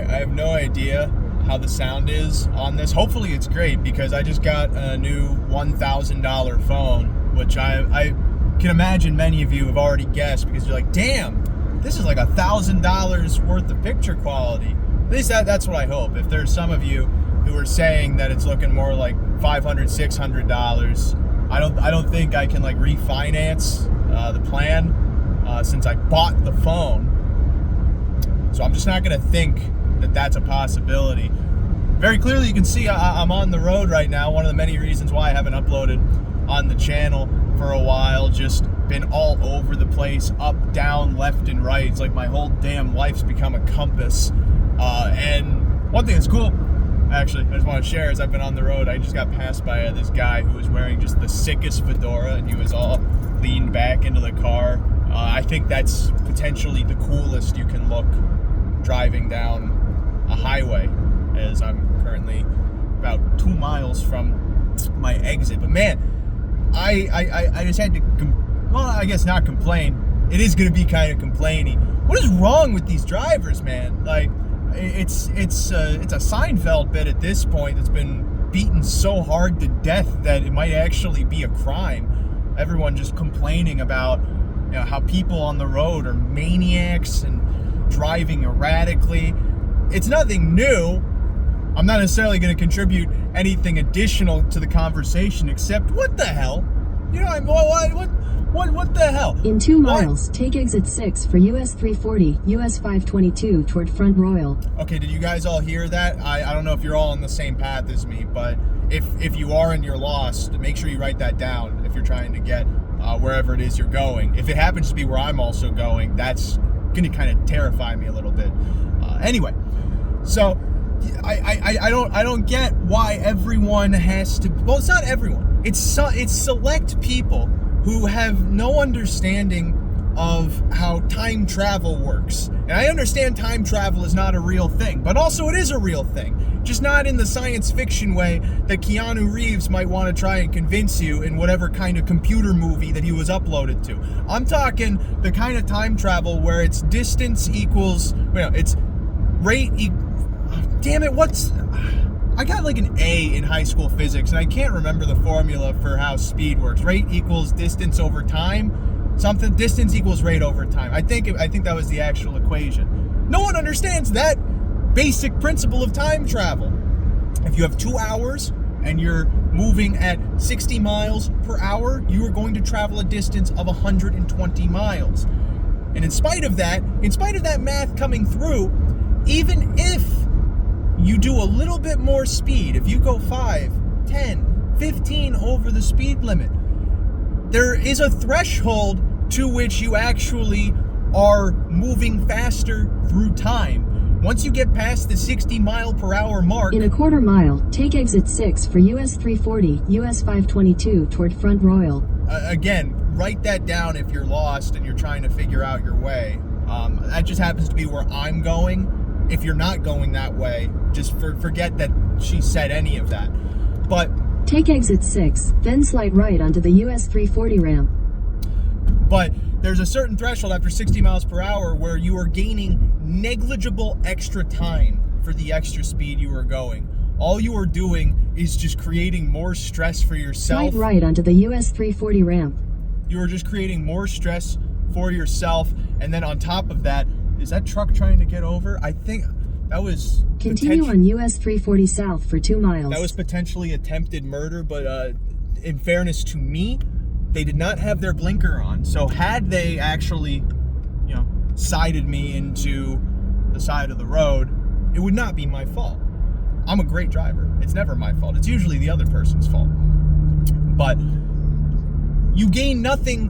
I have no idea how the sound is on this. Hopefully it's great, because I just got a new $1,000 phone, which I can imagine many of you have already guessed, because you're like, damn, this is like $1,000 worth of picture quality. At least that's what I hope. If there's some of you who are saying that it's looking more like $500, $600, I don't think I can like refinance the plan since I bought the phone. So I'm just not gonna think that that's a possibility. Very clearly you can see I'm on the road right now. One of the many reasons why I haven't uploaded on the channel for a while. Just been all over the place, up, down, left, and right. It's like my whole damn life's become a compass. And one thing that's cool, actually, I just want to share, is I've been on the road. I just got passed by this guy who was wearing just the sickest fedora, and he was all leaned back into the car. I think that's potentially the coolest you can look driving down a highway, as I'm currently about 2 miles from my exit. But man, I just had to, well, I guess not complain. It is going to be kind of complaining. What is wrong with these drivers, man? Like, it's a Seinfeld bit at this point that's been beaten so hard to death that it might actually be a crime. Everyone just complaining about, you know, how people on the road are maniacs and driving erratically. It's nothing new. I'm not necessarily going to contribute anything additional to the conversation, except what the hell? You know, what the hell? In 2 miles, take exit 6 for US 340, US 522 toward Front Royal. Okay, did you guys all hear that? I don't know if you're all on the same path as me, but if you are and you're lost, make sure you write that down if you're trying to get wherever it is you're going. If it happens to be where I'm also going, that's going to kind of terrify me a little bit. Anyway, so I don't get why everyone has to. Well, it's not everyone. It's select people who have no understanding of how time travel works. And I understand time travel is not a real thing, but also it is a real thing. Just not in the science fiction way that Keanu Reeves might want to try and convince you in whatever kind of computer movie that he was uploaded to. I'm talking the kind of time travel where it's distance equals, it's rate damn it, I got like an A in high school physics, and I can't remember the formula for how speed works. Rate equals distance over time, something. Distance equals rate over time. I think that was the actual equation. No one understands that basic principle of time travel. If you have 2 hours and you're moving at 60 miles per hour, you are going to travel a distance of 120 miles. And in spite of that math coming through, even if you do a little bit more speed, if you go 5, 10, 15 over the speed limit, there is a threshold to which you actually are moving faster through time. Once you get past the 60 mile per hour mark... In a quarter mile, take exit 6 for US 340, US 522 toward Front Royal. Again, write that down if you're lost and you're trying to figure out your way. That just happens to be where I'm going. If you're not going that way, just forget that she said any of that. But take exit 6, then slide right onto the US 340 ramp. But there's a certain threshold after 60 miles per hour where you are gaining negligible extra time for the extra speed you are going. All you are doing is just creating more stress for yourself. Slide right onto the US 340 ramp. You are just creating more stress for yourself, and then on top of that, is that truck trying to get over? I think that was... Continue on US 340 south for 2 miles. That was potentially attempted murder, but in fairness to me, they did not have their blinker on. So had they actually, sided me into the side of the road, it would not be my fault. I'm a great driver. It's never my fault. It's usually the other person's fault. But you gain nothing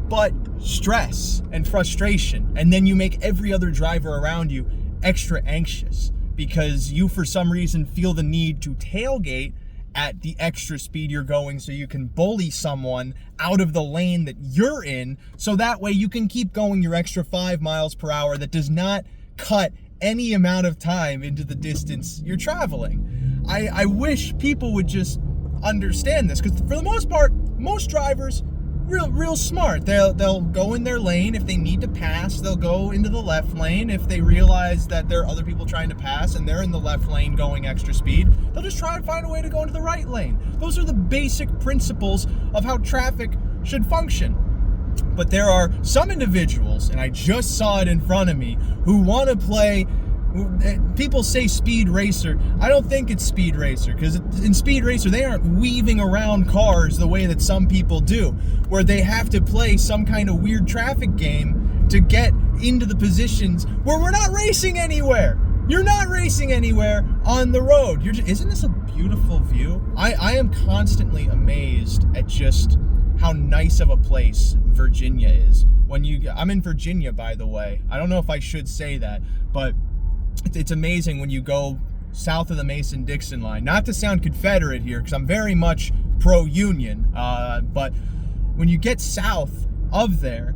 but stress and frustration, and then you make every other driver around you extra anxious because you for some reason feel the need to tailgate at the extra speed you're going so you can bully someone out of the lane that you're in, so that way you can keep going your extra 5 miles per hour that does not cut any amount of time into the distance you're traveling. I wish people would just understand this, because for the most part, most drivers real smart. They'll go in their lane. If they need to pass, they'll go into the left lane. If they realize that there are other people trying to pass and they're in the left lane going extra speed, they'll just try and find a way to go into the right lane. Those are the basic principles of how traffic should function. But there are some individuals, and I just saw it in front of me, who want to play. People say Speed Racer. I don't think it's Speed Racer, because in Speed Racer they aren't weaving around cars the way that some people do, where they have to play some kind of weird traffic game to get into the positions where we're not racing anywhere. You're not racing anywhere on the road. Isn't this a beautiful view? I am constantly amazed at just how nice of a place Virginia is. I'm in Virginia, by the way. I don't know if I should say that, but it's amazing when you go south of the Mason-Dixon line. Not to sound Confederate here, because I'm very much pro-Union, but when you get south of there,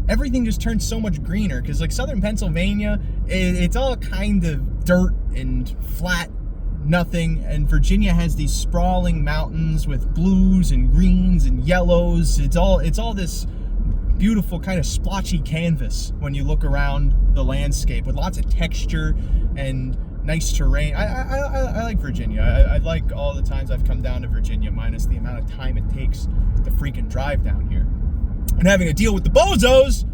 everything just turns so much greener, because like southern Pennsylvania, it's all kind of dirt and flat nothing, and Virginia has these sprawling mountains with blues and greens and yellows. It's all this beautiful kind of splotchy canvas when you look around the landscape, with lots of texture and nice terrain. I like Virginia. I like all the times I've come down to Virginia, minus the amount of time it takes to freaking drive down here, and having to deal with the bozos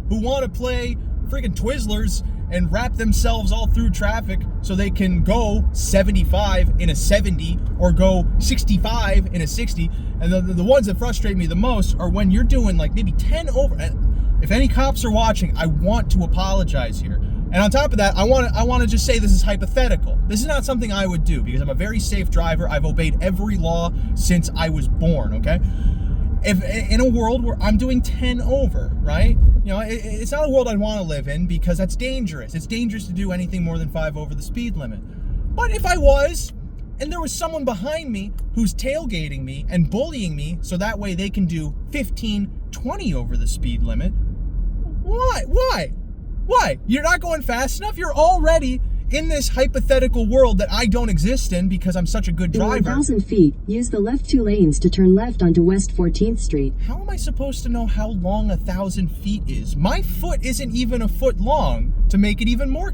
who want to play freaking Twizzlers and wrap themselves all through traffic so they can go 75 in a 70 or go 65 in a 60. And the ones that frustrate me the most are when you're doing like maybe 10 over. And if any cops are watching, I want to apologize here. And on top of that, I want to just say this is hypothetical. This is not something I would do, because I'm a very safe driver. I've obeyed every law since I was born, okay? If in a world where I'm doing 10 over, right? You know, it's not a world I'd want to live in, because that's dangerous. It's dangerous to do anything more than 5 over the speed limit. But if I was, and there was someone behind me who's tailgating me and bullying me so that way they can do 15, 20 over the speed limit, why? You're not going fast enough? You're already in this hypothetical world that I don't exist in because I'm such a good driver. In 1,000 feet, use the left 2 lanes to turn left onto West 14th Street. How am I supposed to know how long 1,000 feet is? My foot isn't even a foot long to make it even more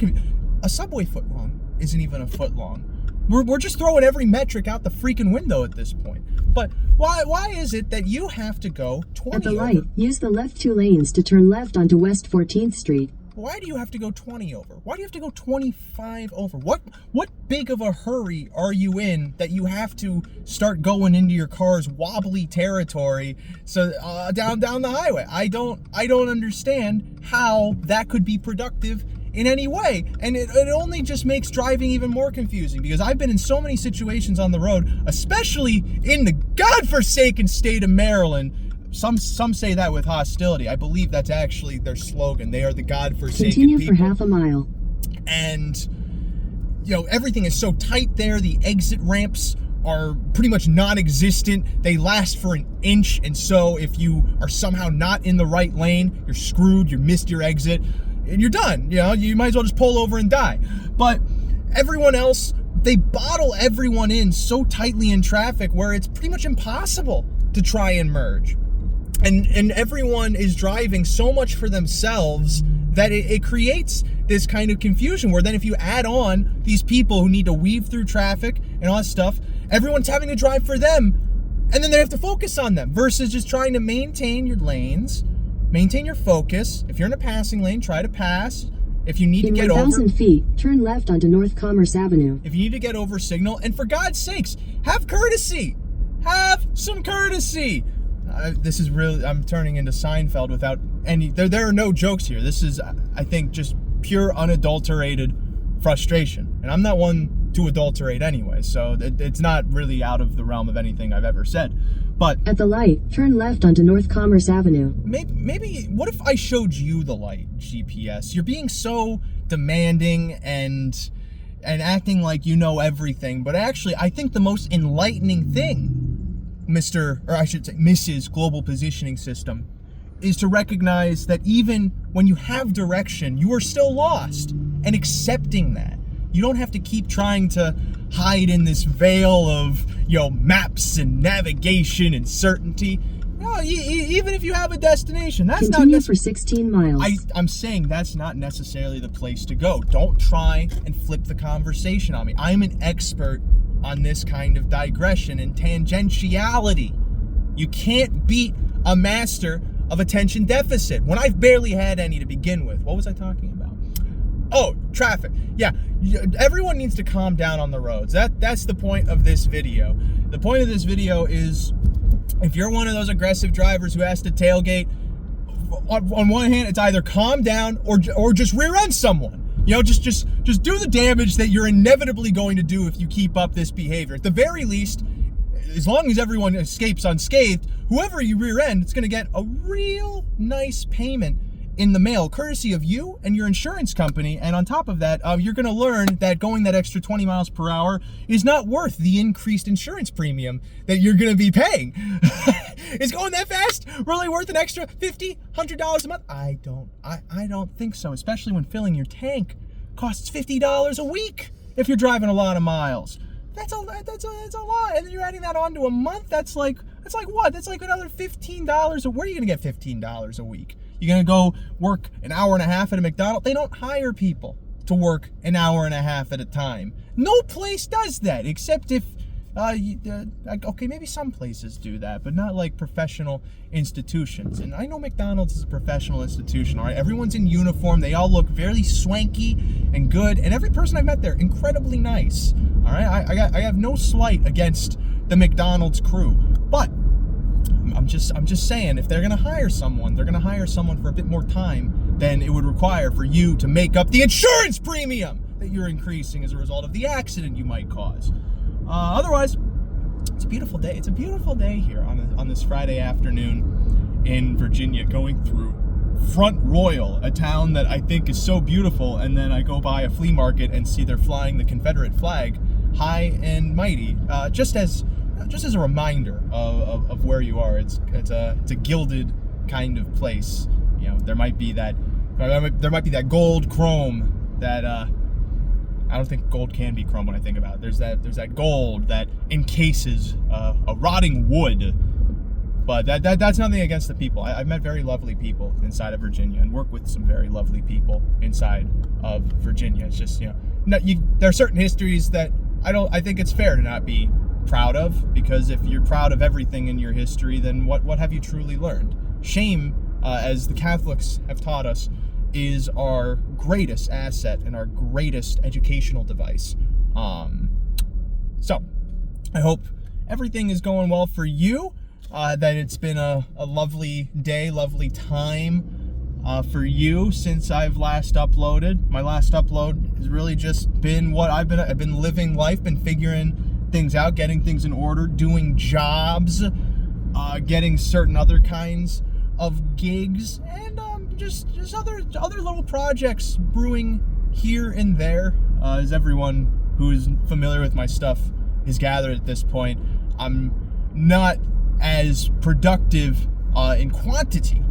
a subway foot long isn't even a foot long. We're just throwing every metric out the freaking window at this point. But why is it that you have to go 20 At the over? light, use the left 2 lanes to turn left onto West 14th Street. Why do you have to go 20 over? Why do you have to go 25 over? What big of a hurry are you in that you have to start going into your car's wobbly territory so down the highway? I don't understand how that could be productive in any way. And it only just makes driving even more confusing, because I've been in so many situations on the road, especially in the godforsaken state of Maryland. Some say that with hostility. I believe that's actually their slogan. They are the godforsaken Continue people. for half a mile. And, you know, everything is so tight there. The exit ramps are pretty much non-existent. They last for an inch. And so if you are somehow not in the right lane, you're screwed. You missed your exit and you're done. You know, you might as well just pull over and die. But everyone else, they bottle everyone in so tightly in traffic where it's pretty much impossible to try and merge. And everyone is driving so much for themselves that it creates this kind of confusion where then if you add on these people who need to weave through traffic and all that stuff, everyone's having to drive for them, and then they have to focus on them versus just trying to maintain your lanes, maintain your focus. If you're in a passing lane, try to pass. If you need to get over... In 1,000 feet, turn left onto North Commerce Avenue. If you need to get over, signal. And for God's sakes, have courtesy. Have some courtesy. This is really, I'm turning into Seinfeld without any, there are no jokes here. This is, I think, just pure unadulterated frustration. And I'm not one to adulterate anyway, so it's not really out of the realm of anything I've ever said. But at the light, turn left onto North Commerce Avenue. Maybe, what if I showed you the light, GPS? You're being so demanding and acting like you know everything, but actually, I think the most enlightening thing, Mrs. Global Positioning System, is to recognize that even when you have direction, you are still lost, and accepting that. You don't have to keep trying to hide in this veil of, maps and navigation and certainty. No, even if you have a destination, that's Continue not for 16 miles. I'm saying that's not necessarily the place to go. Don't try and flip the conversation on me. I'm an expert on this kind of digression and tangentiality. You can't beat a master of attention deficit when I've barely had any to begin with. What was I talking about? Oh, traffic. Yeah, everyone needs to calm down on the roads. That's the point of this video. The point of this video is, if you're one of those aggressive drivers who has to tailgate, on one hand, it's either calm down or just rear end someone. You know, just do the damage that you're inevitably going to do if you keep up this behavior. At the very least, as long as everyone escapes unscathed, whoever you rear end, it's going to get a real nice payment in the mail, courtesy of you and your insurance company. And on top of that, you're going to learn that going that extra 20 miles per hour is not worth the increased insurance premium that you're going to be paying. Is going that fast really worth an extra $50, $100 a month? I don't think so, especially when filling your tank costs $50 a week if you're driving a lot of miles. That's a lot. And then you're adding that on to a month. That's like what? That's like another $15. Where are you going to get $15 a week? You're going to go work an hour and a half at a McDonald's? They don't hire people to work an hour and a half at a time. No place does that, except if, okay, maybe some places do that, but not like professional institutions. And I know McDonald's is a professional institution, all right? Everyone's in uniform. They all look very swanky and good. And every person I've met there, incredibly nice, all right? I have no slight against the McDonald's crew, but I'm just saying, if they're going to hire someone, they're going to hire someone for a bit more time than it would require for you to make up the insurance premium that you're increasing as a result of the accident you might cause. Otherwise, it's a beautiful day. It's a beautiful day here on this Friday afternoon in Virginia, going through Front Royal, a town that I think is so beautiful, and then I go by a flea market and see they're flying the Confederate flag high and mighty, just as a reminder of where you are. It's a gilded kind of place. You know, there might be that gold chrome that I don't think gold can be chrome when I think about it. There's that gold that encases a rotting wood. But that's nothing against the people. I've met very lovely people inside of Virginia and work with some very lovely people inside of Virginia. It's just, there are certain histories that I think it's fair to not be proud of, because if you're proud of everything in your history, then what have you truly learned? Shame, as the Catholics have taught us, is our greatest asset and our greatest educational device. So I hope everything is going well for you, that it's been a lovely day, lovely time for you since I've last uploaded. My last upload has really just been what I've been living life, been figuring things out, getting things in order, doing jobs, getting certain other kinds of gigs, and just other little projects brewing here and there. As everyone who is familiar with my stuff is gathered at this point, I'm not as productive in quantity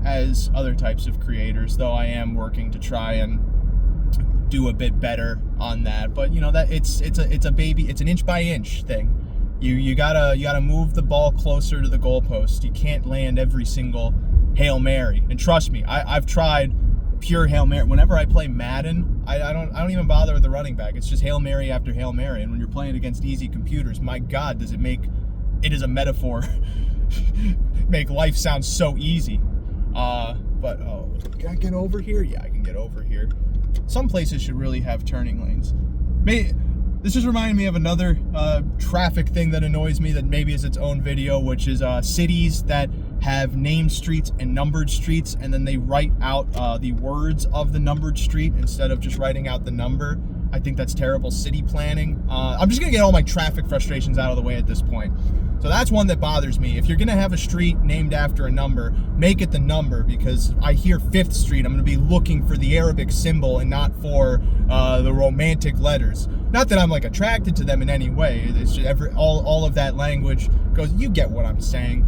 as other types of creators, though I am working to try and do a bit better on that. But that it's a baby, it's an inch by inch thing. You gotta move the ball closer to the goalpost. You can't land every single Hail Mary. And trust me, I've tried pure Hail Mary. Whenever I play Madden, I don't even bother with the running back. It's just Hail Mary after Hail Mary. And when you're playing against easy computers, my God, does it make it is a metaphor make life sound so easy. But can I get over here? Yeah, I can get over here. Some places should really have turning lanes. This just reminded me of another traffic thing that annoys me that maybe is its own video, which is cities that have named streets and numbered streets, and then they write out the words of the numbered street instead of just writing out the number. I think that's terrible city planning. I'm just going to get all my traffic frustrations out of the way at this point. So that's one that bothers me. If you're going to have a street named after a number, make it the number, because I hear 5th Street, I'm going to be looking for the Arabic symbol and not for the romantic letters. Not that I'm attracted to them in any way. It's just all of that language goes, you get what I'm saying.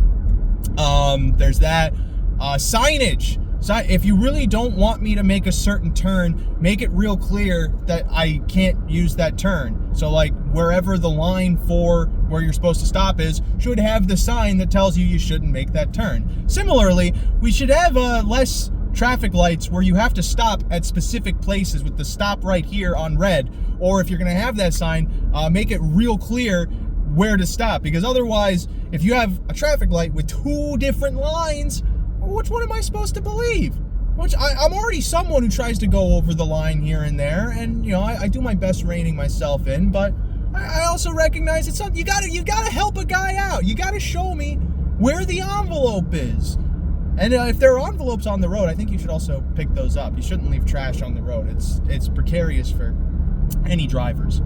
There's that. Signage. If you really don't want me to make a certain turn, make it real clear that I can't use that turn. So wherever the line for where you're supposed to stop is should have the sign that tells you you shouldn't make that turn. Similarly, we should have less traffic lights where you have to stop at specific places with the stop right here on red, or if you're going to have that sign, make it real clear where to stop, because otherwise, if you have a traffic light with two different lines, which one am I supposed to believe? I'm already someone who tries to go over the line here and there, and you know I do my best reining myself in, but I also recognize it's something you gotta help a guy out. You gotta show me where the envelope is. And if there are envelopes on the road, I think you should also pick those up. You shouldn't leave trash on the road. It's precarious for any drivers.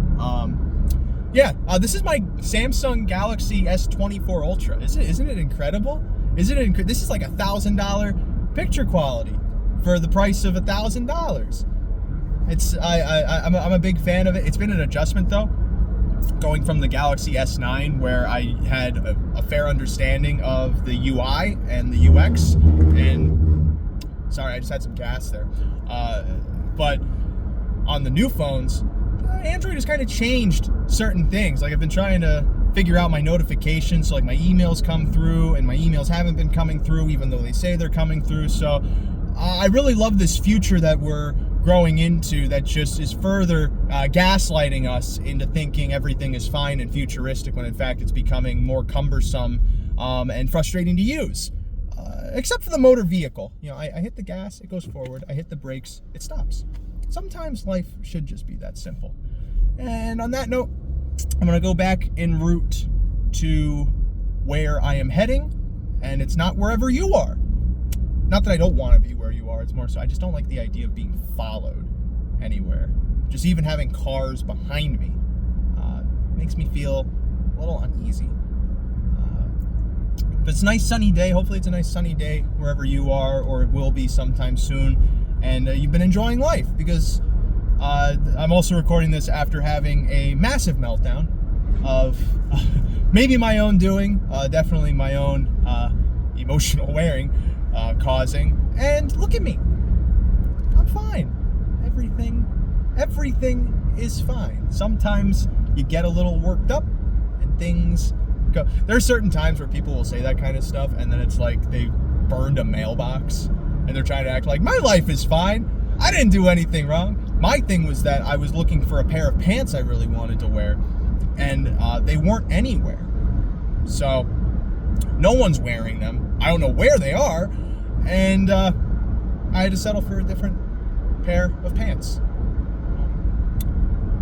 This is my Samsung Galaxy S24 Ultra. Isn't it incredible? This is like $1,000 picture quality for the price of $1,000. I'm a big fan of it. It's been an adjustment though, going from the Galaxy S9, where I had a fair understanding of the UI and the UX. And sorry, I just had some gas there. But on the new phones, Android has kind of changed certain things. Like I've been trying to figure out my notifications, so like my emails come through, and my emails haven't been coming through, even though they say they're coming through. So I really love this future that we're growing into, that just is further gaslighting us into thinking everything is fine and futuristic, when in fact it's becoming more cumbersome and frustrating to use. Except for the motor vehicle. You know, I hit the gas, it goes forward. I hit the brakes, it stops. Sometimes life should just be that simple. And on that note, I'm going to go back en route to where I am heading, and it's not wherever you are. Not that I don't want to be where you are, it's more so I just don't like the idea of being followed anywhere. Just even having cars behind me makes me feel a little uneasy. But it's a nice sunny day. Hopefully it's a nice sunny day wherever you are, or it will be sometime soon. And you've been enjoying life, because I'm also recording this after having a massive meltdown of maybe my own doing, definitely my own emotional wearing causing. And look at me. I'm fine. Everything is fine. Sometimes you get a little worked up and things go. There are certain times where people will say that kind of stuff, and then it's like they burned a mailbox and they're trying to act like my life is fine. I didn't do anything wrong. My thing was that I was looking for a pair of pants I really wanted to wear, and they weren't anywhere. So no one's wearing them. I don't know where they are, and I had to settle for a different pair of pants.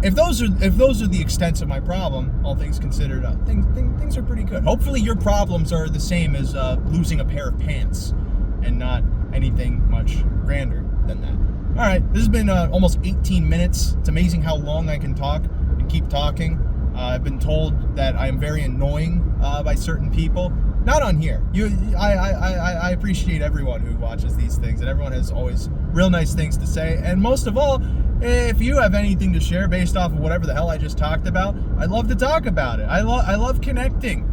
If those are the extents of my problem, all things considered, things are pretty good. Hopefully your problems are the same as losing a pair of pants, and not anything much grander than that. All right, this has been almost 18 minutes. It's amazing how long I can talk and keep talking. I've been told that I am very annoying by certain people. Not on here. I appreciate everyone who watches these things, and everyone has always real nice things to say. And most of all, if you have anything to share based off of whatever the hell I just talked about, I'd love to talk about it. I love connecting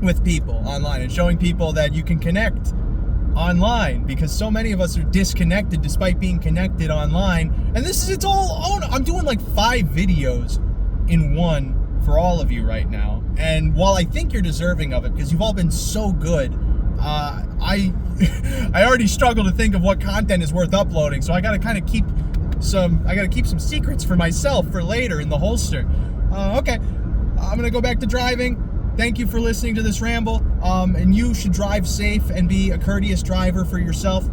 with people online and showing people that you can connect online, because so many of us are disconnected despite being connected online. And it's all I'm doing like 5 videos in one for all of you right now. And while I think you're deserving of it, because you've all been so good, I already struggle to think of what content is worth uploading. So I got to keep some secrets for myself for later in the holster. Okay, I'm gonna go back to driving. Thank you for listening to this ramble. And you should drive safe and be a courteous driver for yourself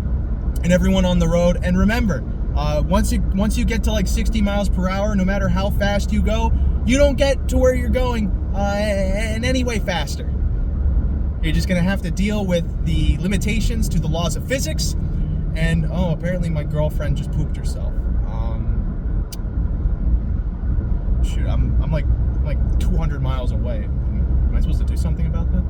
and everyone on the road. And remember, once you get to like 60 miles per hour, no matter how fast you go, you don't get to where you're going in any way faster. You're just gonna have to deal with the limitations to the laws of physics. And apparently my girlfriend just pooped herself. Shoot, I'm like 200 miles away. Am I supposed to do something about that?